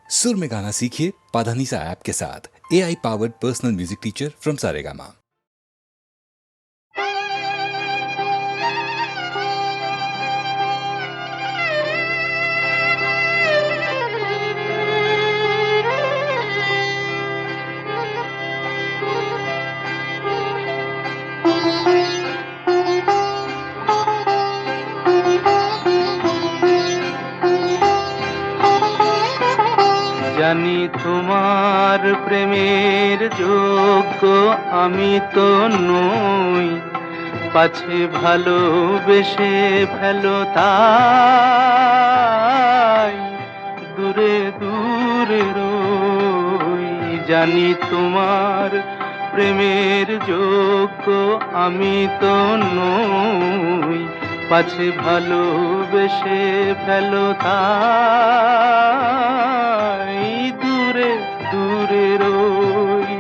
सुर में गाना सीखिए पाधानीसा ऐप के साथ। AI powered personal music teacher from Saregama. জানি তোমার প্রেমের যোগ্য আমি তো নই, পাছে ভালোবেসে ফেলো তাই দূরে দূরে রই। জানি তোমার প্রেমের যোগ্য আমি তো নই, পাছে ভালোবেসে ফেলো তাই দূরে দূরে রই।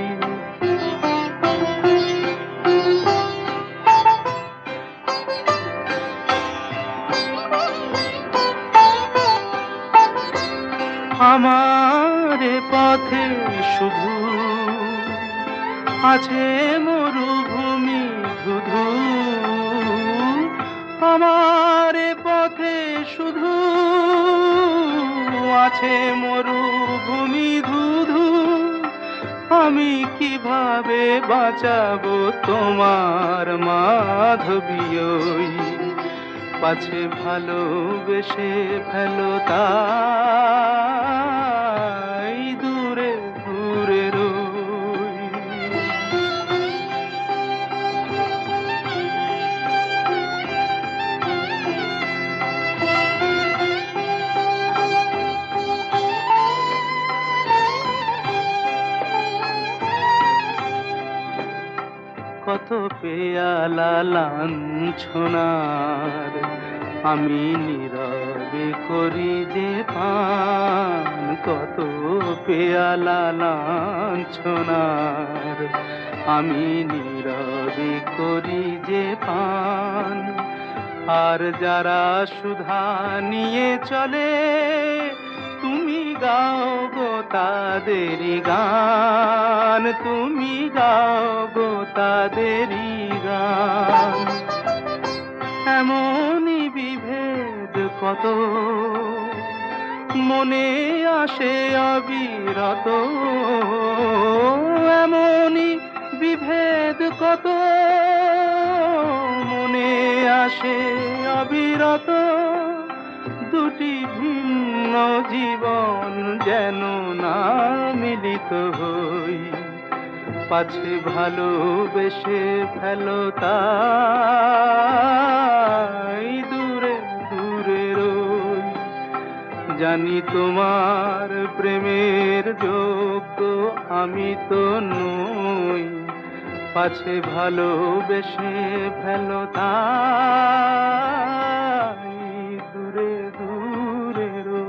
আমার পথে শুধু আছে মরুভূমি ধুধু, আমার পথে শুধু আছে মরুভূমি ধুধু। আমি কিভাবে বাঁচাবো তোমার মাধবী ওই, পাছে ভালোবেসে ফেলো তাই দূরে দূরে রই। কত পেয়ালা লাঞ্ছনার আমি নীরবে করি যে পান, কত পেয়ালা লাঞ্ছনার আমি নীরবে করি যে পান। আর যারা সুধা নিয়ে চলে তুমি গাও গো তাদেরই গান, তুমি গাও গো তাদেরই গান। এমনই বিভেদ কত মনে আসে অবিরত, এমনই বিভেদ কত মনে আসে অবিরত। দুটি ভিন্ন জীবন যেন না মিলিত হই, পাছে ভালোবেসে ফেলো তাই দূরে দূরে রই। জানি তোমার প্রেমের যোগ্য আমি তো নই, পাছে ভালোবেসে ফেলো তাই দূরে দূরে রই।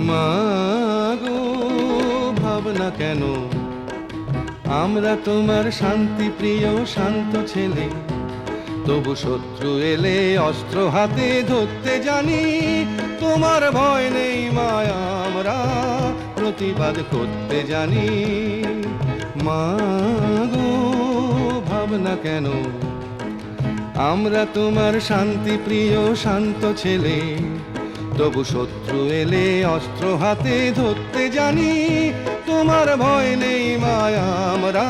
মাগো ভাবনা কেন, আমরা তোমার শান্তি প্রিয় শান্ত ছেলে, তবু শত্রু এলে অস্ত্র হাতে ধরতে জানি। তোমার ভয় নেই মায়া, আমরা প্রতিবাদ করতে জানি। মাগো ভাবনা কেন, আমরা তোমার শান্তি প্রিয় শান্ত ছেলে, তবু শত্রু এলে অস্ত্র হাতে ধরতে জানি। তোমার ভয় নেই মায়া, আমরা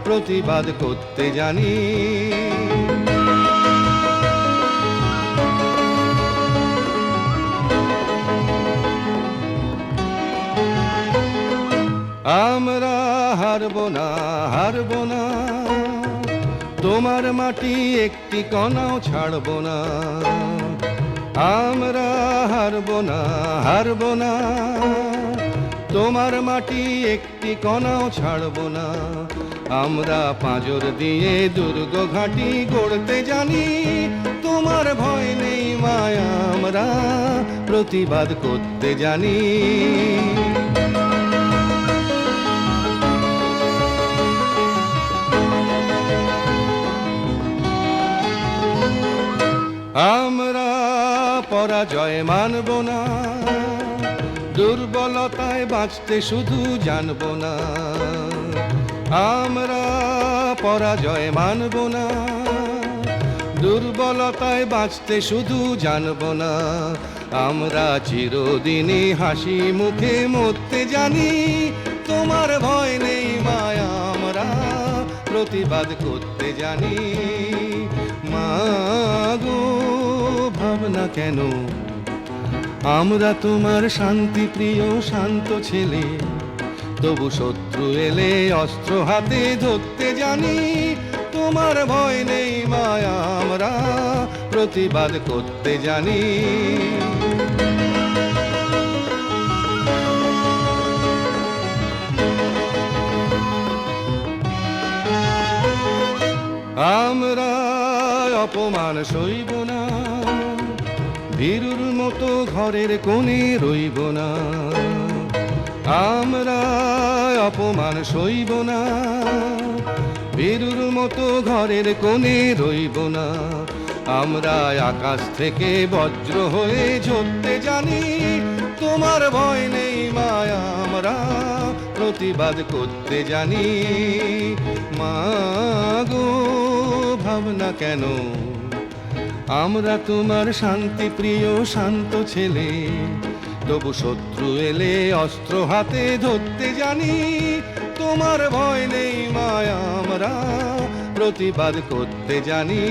প্রতিবাদ করতে জানি। আমরা হারবো না, হারবো না, তোমার মাটি একটি কণাও ছাড়বো না। আমরা হারবো না, হারবো না, তোমার মাটি একটি কণাও ছাড়বো না। আমরা পাঁজর দিয়ে দুর্গ ঘাঁটি গড়তে জানি। তোমার ভয় নেই মায়া, আমরা প্রতিবাদ করতে জানি। আমরা পরাজয় মানব না, দুর্বলতায় বাঁচতে শুধু জানব না। আমরা পরাজয় মানব না, দুর্বলতায় বাঁচতে শুধু জানব না। আমরা চিরদিনই হাসি মুখে মরতে জানি, তোমার ভয় নেই মায়া আমরা প্রতিবাদ করতে জানি। মাগো ভাবনা কেন, আমরা তোমার শান্তি প্রিয় শান্ত ছেলে, তবু শত্রু এলে অস্ত্র হাতে ধরতে জানি। তোমার ভয় নেই মায়া আমরা প্রতিবাদ করতে জানি। আমরা অপমান সইব না, ভীরুর মতো ঘরের কোণে রইব না। আমরা অপমান সইব না, ভীরুর মতো ঘরের কোণে রইব না। আমরা আকাশ থেকে বজ্র হয়ে ঝরতে জানি, তোমার ভয় নেই মায়া আমরা প্রতিবাদ করতে জানি। মাগো ভাবনা কেন, আমরা তোমার শান্তি প্রিয় শান্ত ছেলে, তবু শত্রু এলে অস্ত্র হাতে ধরতে জানি। তোমার ভয় নেই মায়া আমরা প্রতিবাদ করতে জানি।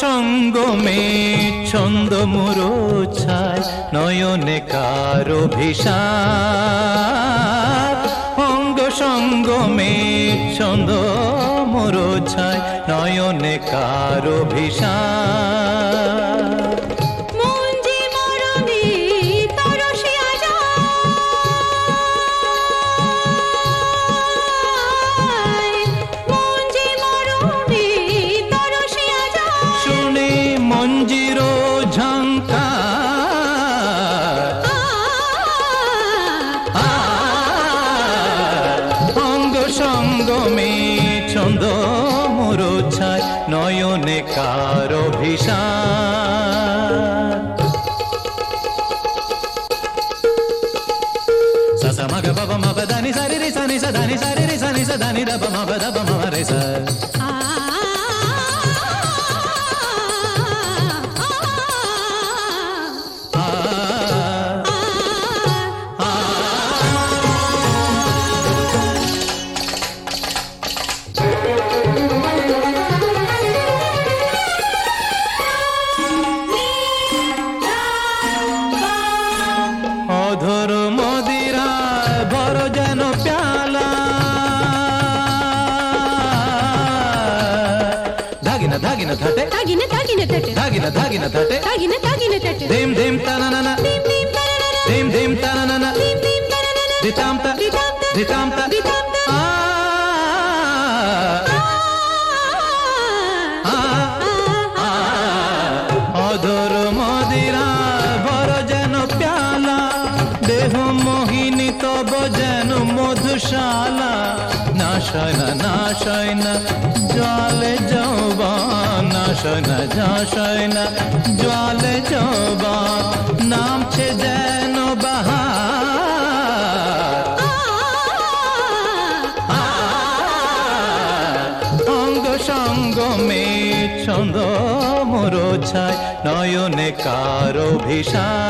সঙ্গমে ছন্দ মুরছায় নয়নে কারো ভিসার। অঙ্গ সঙ্গমে ছন্দ মুরছায় নয়নে কারো ভিসার। মঞ্জিরো ঝঙ্কার অঙ্গ সঙ্গমে ছন্দ মুরছায় নয়নে কারো ভিসার। সা মা গা বাবা মা পা ধা নি সা রে রে সা নি সা ধা নি সা রে রে সা নি সা ধা নি রা বা মা রে সা। অধর মদিরা ভর যেন প্যালা, ধাগিনা ধাগিনা ধাটে তাগিনে তাগিনে তাটে ধাগিনা ধাগিনা ধাটে তাগিনে তাগিনে তাটে ধিম ধিম তানানা ধিম ধিম তানানা দিতামতা দিতামতা অধর মদিরা ভর যেন প্যালা, দেহ মোহিনী তব যেন মধুশালা। নাশয় না নাশয় না জলে যৌবন, নাশয় না নাশয় না জলে যৌবন। নামছে যেন বাহার, অঙ্গ সঙ্গমে ছন্দ মুরছায় নয়নে কারো ভিসার।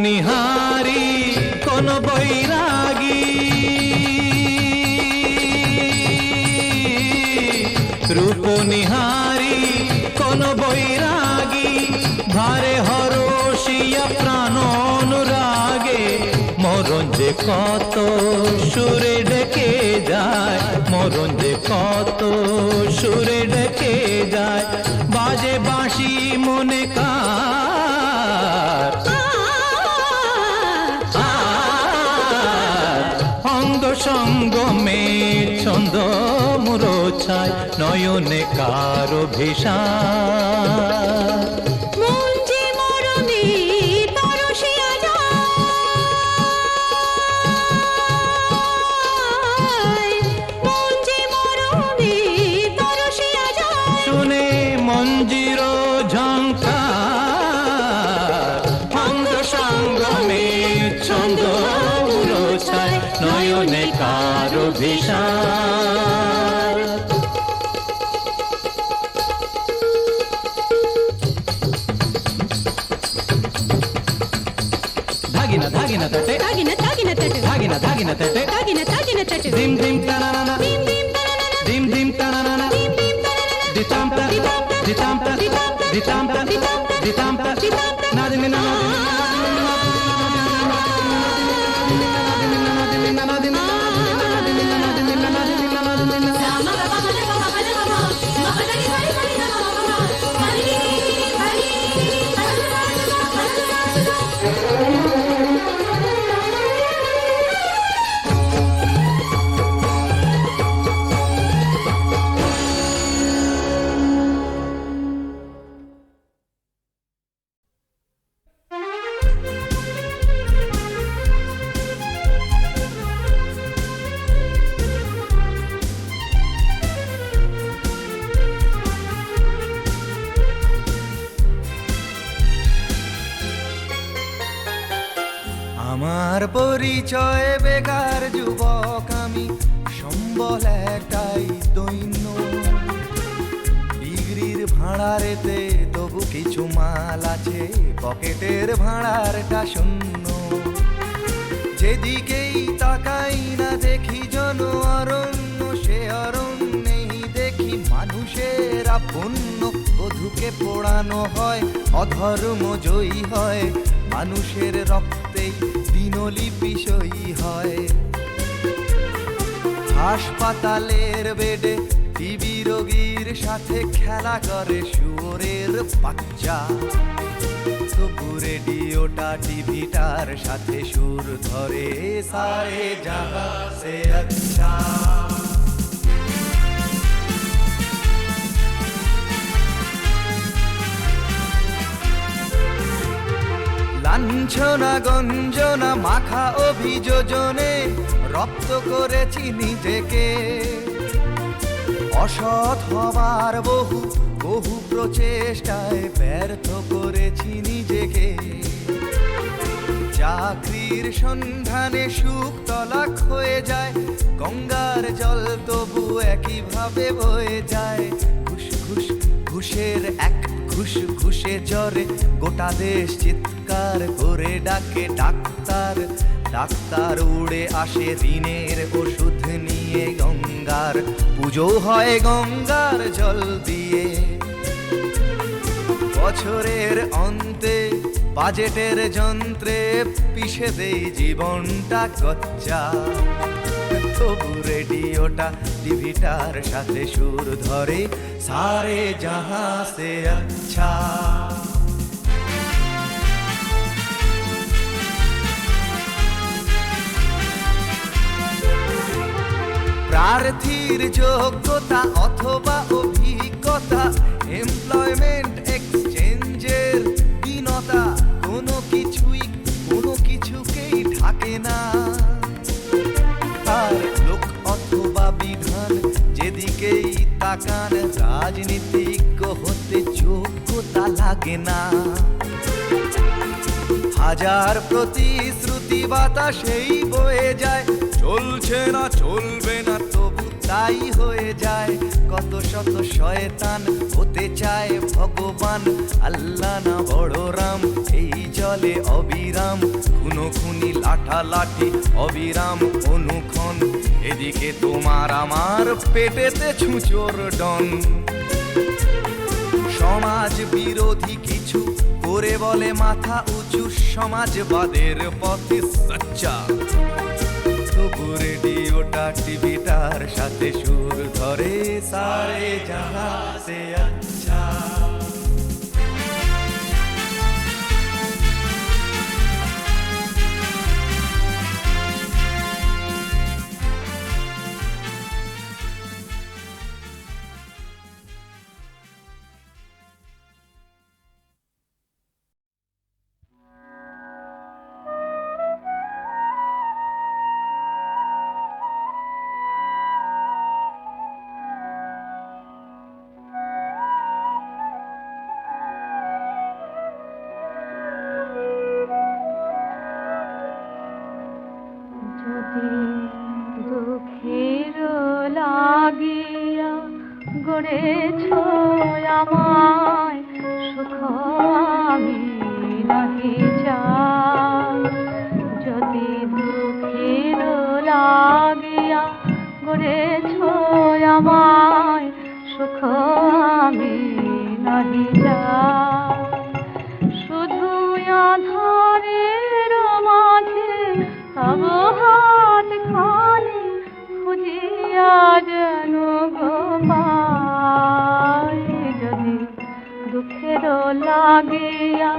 নিহারি কোন বৈরাগী, রূপ নিহারি কোন বৈরাগী, ভারে হরষিয়া প্রাণ অনুরাগে, মরণ যে কত সুরে ডেকে যায়, মরণ যে কত সুরে ডেকে যায়, বাজে বাঁশি মনে কার, অঙ্গ সঙ্গমে ছন্দ মুরছায়, নয়নে কারো ভিসার। মন যে মরণে পরশিয়া যায়, মন যে মরণে পরশিয়া যায়, শুনে মঞ্জির ঝঙ্কার, অঙ্গ সঙ্গমে ছন্দ মুরছায়, নয়নে কারো ভিসার। ধাগিনা ধাগিনা তটে, তাগিনা তাগিনা তটে, ধাগিনা ধাগিনা তটে, তাগিনা তাগিনা তটে, ধিম ধিম টানানা, দিম দিম তানানা, ধিম ধিম টানানা, দিম দিম তানানা, দিতামতা দিতামতা দিতামতা দিতামতা নাদিনী না আমার পরিচয় বেকার যুবক আমি, সম্বল একটাই দৈন্য, ডিগ্রির ভাড়ারেতে তবু কিছু মাল আছে, পকেটের ভাড়ারটা শূন্য, যেদিকেই তাকাই না দেখি জন অরণ্য, সে অরণ্যেই দেখি মানুষের আপন্য, বধূকে পোড়ানো হয়, অধর্ম জয়ী হয়, মানুষের রক্তেই দিনলিপি সই হয়, হাসপাতালের বেডে টিবি রোগীর সাথে খেলা করে শুয়োরের বাচ্চা, তবু রেডিওটা টিভিটার সাথে সুর ধরে, সারে জাগা সে আচ্ছা। লাঞ্ছনা গঞ্জনা মাখা অভিযোজনে রপ্ত করেছি নিজেকে, অসৎ হবার বহু বহু প্রচেষ্টায় ব্যর্থ করেছি নিজেকে, চাকরির সন্ধানে সুখ তলাক হয়ে যায়, গঙ্গার জল তবু একইভাবে বয়ে যায়, ঘুষ ঘুষ ঘুষের এক ঘুষ ঘুষে জ্বরে গোটা দেশ চিৎকার করে ডাকে ডাক্তার, ডাক্তার উড়ে আসে ঋণের ওষুধ নিয়ে, গঙ্গার পুজো হয় গঙ্গার জল দিয়ে, বছরের অন্তে বাজেটের যন্ত্রে পিষে দেই জীবনটা কচ্চা, তবু রেডিওটা টিভিটার সাথে সুর ধরে, সারে জাহা সে আচ্ছা। প্রার্থীর যোগ্যতা অথবা অভিজ্ঞতা, এমপ্লয়মেন্ট এক্সচেঞ্জের দীনতা, কোনো কিছুকেই ঢাকে না, আর লোক অথবা বিধান যেদিকেই তাকান, রাজনীতিজ্ঞ হতে যোগ্যতা লাগে না, হাজার প্রতিশ্রুতি বাতাসেই বয়ে যায়, চলছে না চলবে না তবু তাই হয়ে যায়, কত শত শয়তান হতে চায় ভগবান, আল্লাহ না বড় রাম, এই জলে চলে অবিরাম, খুনোখুনি লাঠালাঠি অবিরাম অনুক্ষণ, এদিকে তোমার আমার পেটেতে ছুঁচোর ডন। সমাজ বিরোধী কিছু করে বলে মাথা উঁচু, সমাজবাদের পথে সচ্চা, তবু রেডিওটা টিভিটার সাথে সুর ধরে সারে জাহা সে আচ্ছা। যদি দুঃখের লাগিয়া গড়েছ আমায়, সুখ আমি নাহি চাই। যদি দুঃখের লাগিয়া গড়েছ আমায়, সুখ আমি নাহি চাই। শুধু আধারের মাঝে তব হাত খানি খুঁজিয়া যেন গো পাই। যদি দুঃখের লাগিয়া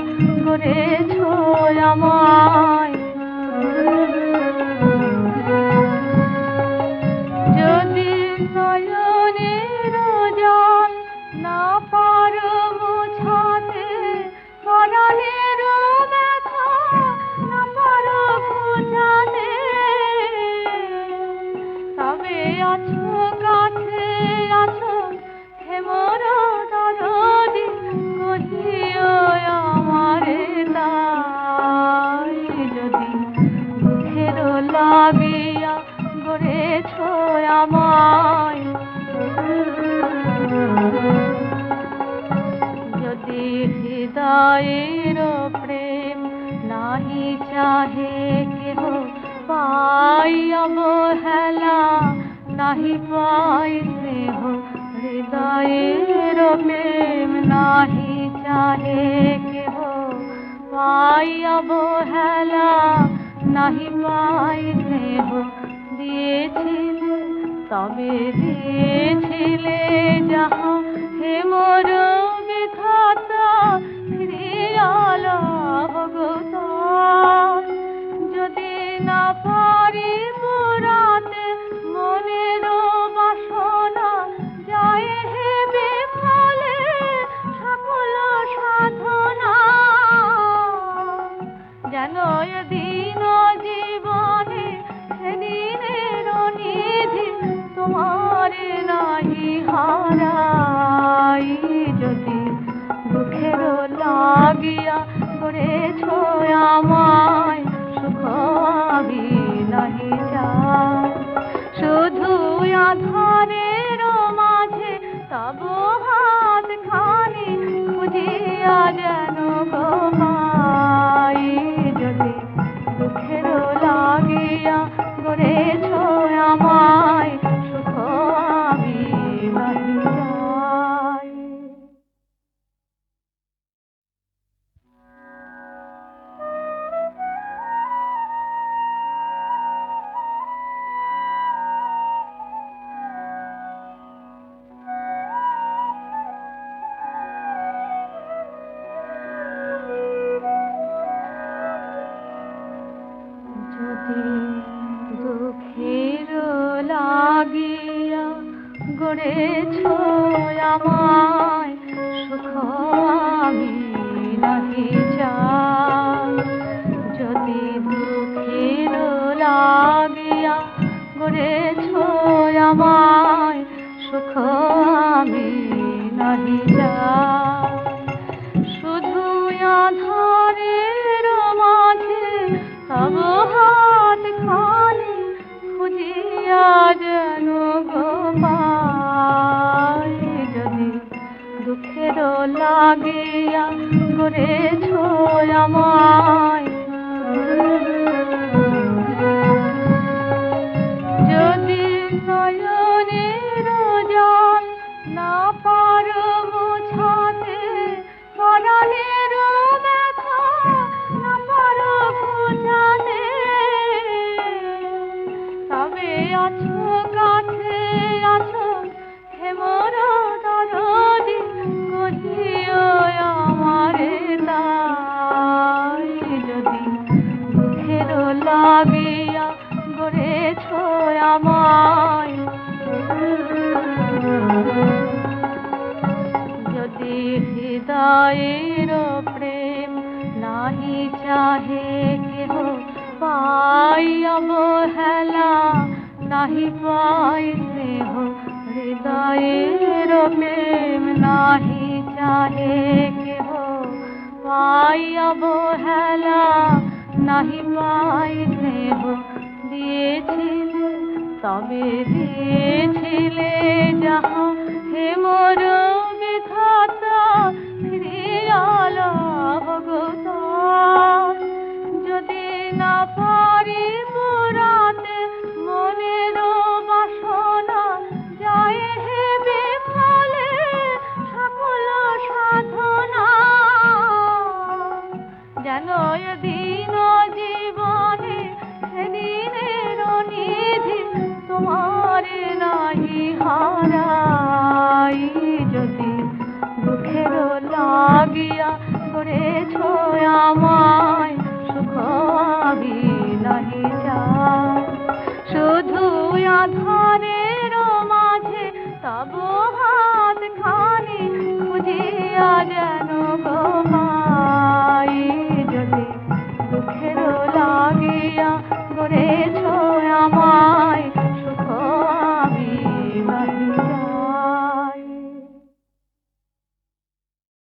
গড়েছ আমায়, যদি নয়নের জল না পারো মুছাতে, পরাণের ব্যথা না পারো ঘুচাতে, তবে আছো কাছে আছো হে মোর দরদি, কহিও আমারে তাই। যদি দুঃখের লাগিয়া গড়েছ আমায়, যদি হৃদয়ের প্রেম নাহি চাহে কেহ, পাই অবহেলা নাহি পাই স্নেহ। হৃদয়ের প্রেম নাহি চাহে কেহ, পাই অবহেলা নাহি পাই স্নেহ। দিয়েছিলে তবে দিয়েছিলে যাহা, হে মোর বিধাতা ফিরিয়া লও গো তাই। যদি না পারি পুরাতে মনের বাসনা, যায় হে বিফলে সকল সাধনা। যেন এদিন জীবনে সেদিনের নিধি তোমার নাহি হারাই। যদি দুঃখের লাগিয়া করেছ আমায়, সুখ আমি নাহি চাই। শুধু আধারের মাঝে তব হাত খানি খুঁজিয়া যেন গো পাই। যদি দুঃখের লাগিয়া গড়েছ আমায়, সুখ আমি নাহি চাই। যদি দুঃখের লাগিয়া গড়েছ আমায়, সুখ আমি নাহি চাই। যদি দুঃখের লাগিয়া গড়েছ আমায়, সুখ আমি নাহি চাই। শুধু আধারের মাঝে তব হাত খানি খুঁজিয়া যেন গো পাই। যদি দুঃখের দুঃখের লাগিয়া করেছ আমায় যদি নয়নের জল না পারো মুছাতে পরাণের ব্যথা না পারো ঘুচাতে তবে আছো কাছে আছো হে মোর দরদি কহিও আমারে তাই যদি দুঃখের লাগিয়া গড়েছ আমায় যদি হৃদয়ের প্রেম নাহি চাহে কেহ পাই অবহেলা নাহি পাই স্নেহ হৃদয়ের প্রেম নাহি চাহে কেহ পাই অবহেলা নাহি পাই স্নেহ দিয়েছিলে তবে দিয়েছিলে যাহা হে মোর বিধাতা ফিরিয়াল ভগতান যদি না পারি পুরাতে মনের বাসনা যায় হে বিফলে সকল সাধনা যেন দিন জীবনে সেদিনের নিধি তোমার নাহি হারাই যদি দুঃখের লাগিয়া করেছ আমার